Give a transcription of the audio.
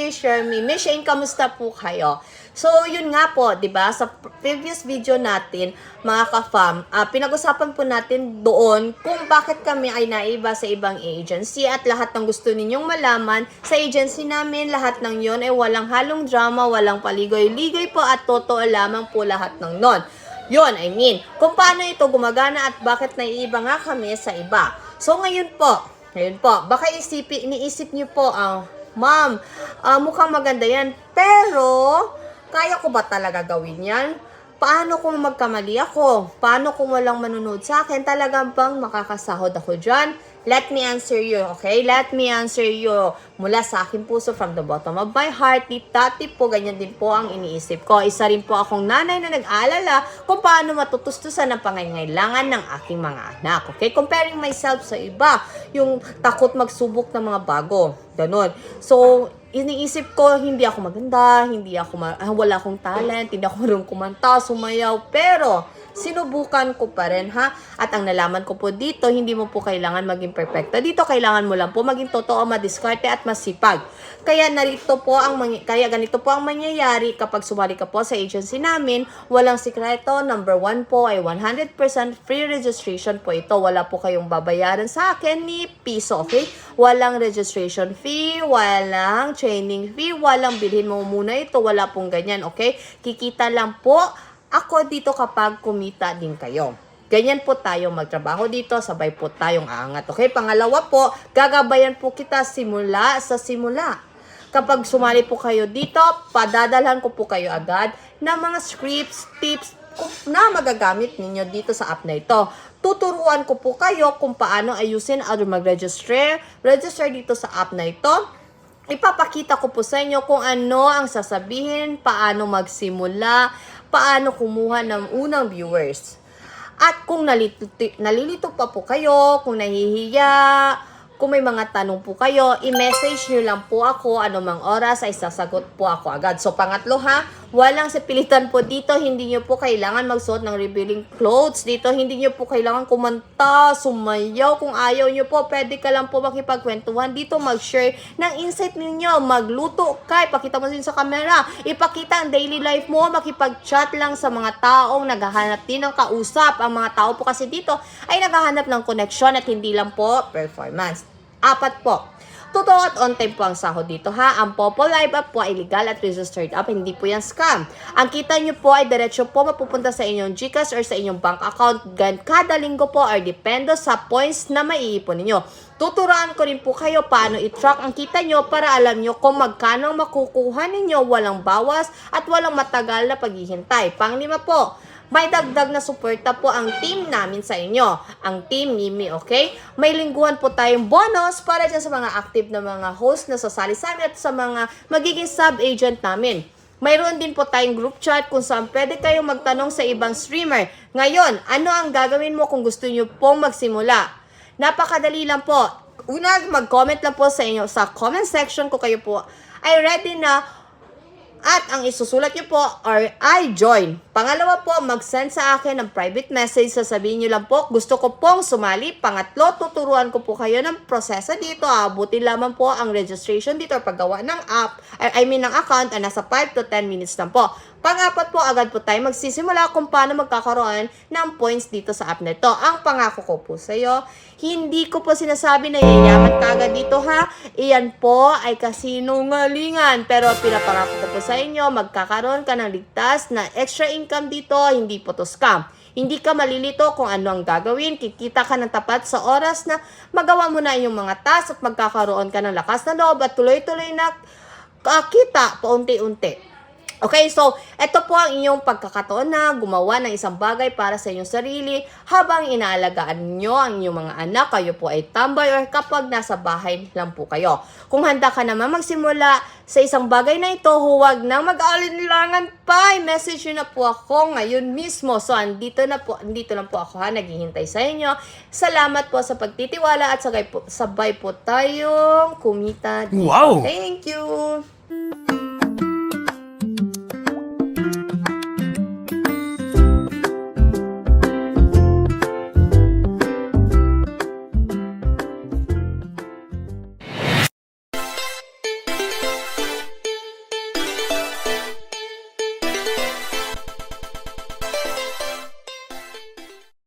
Miss Shermy. Miss Shane, kamusta po kayo? So, yun nga po, di ba? Sa previous video natin, mga ka-fam, pinag-usapan po natin doon kung bakit kami ay naiba sa ibang agency at lahat ng gusto ninyong malaman sa agency namin, lahat ng yon ay walang halong drama, walang paligoy-ligoy po at totoo lamang po lahat ng non. Yun, I mean, kung paano ito gumagana at bakit naiiba nga kami sa iba. So, ngayon po, baka iniisip niyo po, ma'am, mukhang maganda yan, pero kaya ko ba talaga gawin yan? Paano kung magkamali ako? Paano kung walang manunod sa akin? Talagang bang makakasahod ako dyan? Let me answer you, okay? Let me answer you. Mula sa akin puso, from the bottom of my heart, dati po, ganyan din po ang iniisip ko. Isa rin po akong nanay na nag-aalala kung paano matutustusan ang pangangailangan ng aking mga anak, okay? Comparing myself sa iba, yung takot magsubok ng mga bago, ganun. So, iniisip ko, hindi ako maganda, wala akong talent, hindi ako marunong kumanta, sumayaw, pero sinubukan ko pa rin, ha? At ang nalaman ko po dito, hindi mo po kailangan maging perfecta. Dito kailangan mo lang po maging totoo, madiskarte at masipag. Kaya ganito po ang mangyayari kapag sumali ka po sa agency namin. Walang sikreto. Number 1 po ay 100% free registration po ito. Wala po kayong babayaran sa akin ni piso, okay? Walang registration fee, walang training fee, walang bilhin mo muna ito. Wala pong ganyan, okay? Kikita lang po ako dito kapag kumita din kayo. Ganyan po tayo magtrabaho dito, sabay po tayong aangat. Okay, pangalawa po, gagabayan po kita simula sa simula. Kapag sumali po kayo dito, padadalhan ko po kayo agad ng mga scripts, tips na magagamit ninyo dito sa app na ito. Tuturuan ko po kayo kung paano ayusin at mag-register dito sa app na ito. Ipapakita ko po sa inyo kung ano ang sasabihin, paano magsimula, paano kumuha ng unang viewers. At kung nalilito pa po kayo, kung nahihiya, kung may mga tanong po kayo, i-message nyo lang po ako, anumang oras ay sasagot po ako agad. So, pangatlo ha, walang sapilitan po dito, hindi nyo po kailangan magsuot ng revealing clothes dito, hindi nyo po kailangan kumanta, sumayaw, kung ayaw nyo po, pwede ka lang po makipagkwentuhan dito, mag-share ng insight ninyo, magluto ka, ipakita mo din sa camera, ipakita ang daily life mo, makipag-chat lang sa mga taong naghahanap din ng kausap. Ang mga tao po kasi dito ay naghahanap ng connection at hindi lang po performance. 4 po. Totoo at on time po ang sahod dito, ha. Ang Popo Live App po ay legal at registered app. Hindi po yan scam. Ang kita nyo po ay diretso po mapupunta sa inyong GCash or sa inyong bank account. Kada linggo po or depende sa points na maiipon ninyo. Tuturuan ko rin po kayo paano i-track ang kita nyo para alam nyo kung magkano makukuha ninyo, walang bawas at walang matagal na paghihintay. Pang-5 po, may dagdag na suporta po ang team namin sa inyo. Ang team Mimi, okay? May lingguhan po tayong bonus para dyan sa mga active na mga host na sasali sa amin at sa mga magiging sub-agent namin. Mayroon din po tayong group chat kung saan pwede kayong magtanong sa ibang streamer. Ngayon, ano ang gagawin mo kung gusto nyo pong magsimula? Napakadali lang po. Una, mag-comment lang po sa inyo sa comment section ko kayo po ay ready na. At ang isusulat nyo po or I join. Pangalawa po, mag-send sa akin ng private message. Sasabihin nyo lang po, gusto ko pong sumali. Pangatlo, tuturuan ko po kayo ng proseso dito. Abutin lamang po ang registration dito or paggawa ng app, ng account, nasa 5 to 10 minutes lang po. Pang-4 po, agad po tayo magsisimula kung paano magkakaroon ng points dito sa app na ito. Ang pangako ko po sa iyo, hindi ko po sinasabi na yayaman ka agad dito, ha. Iyan po ay kasinungalingan. Pero pinapangako ko po sa inyo, magkakaroon ka ng ligtas na extra income dito, hindi po to scam. Hindi ka malilito kung ano ang gagawin, kikita ka ng tapat sa oras na magawa mo na yung mga task at magkakaroon ka ng lakas na loob at tuloy-tuloy na kita paunti-unti. Okay, so ito po ang inyong pagkakataon na gumawa ng isang bagay para sa inyong sarili habang inaalagaan nyo ang inyong mga anak, kayo po ay tambay or kapag nasa bahay lang po kayo. Kung handa ka naman magsimula sa isang bagay na ito, huwag nang mag-aalinlangan pa. I-message nyo na po ako ngayon mismo. So, andito lang po ako, ha, naghihintay sa inyo. Salamat po sa pagtitiwala at sabay po tayong kumita dito. Wow! Thank you!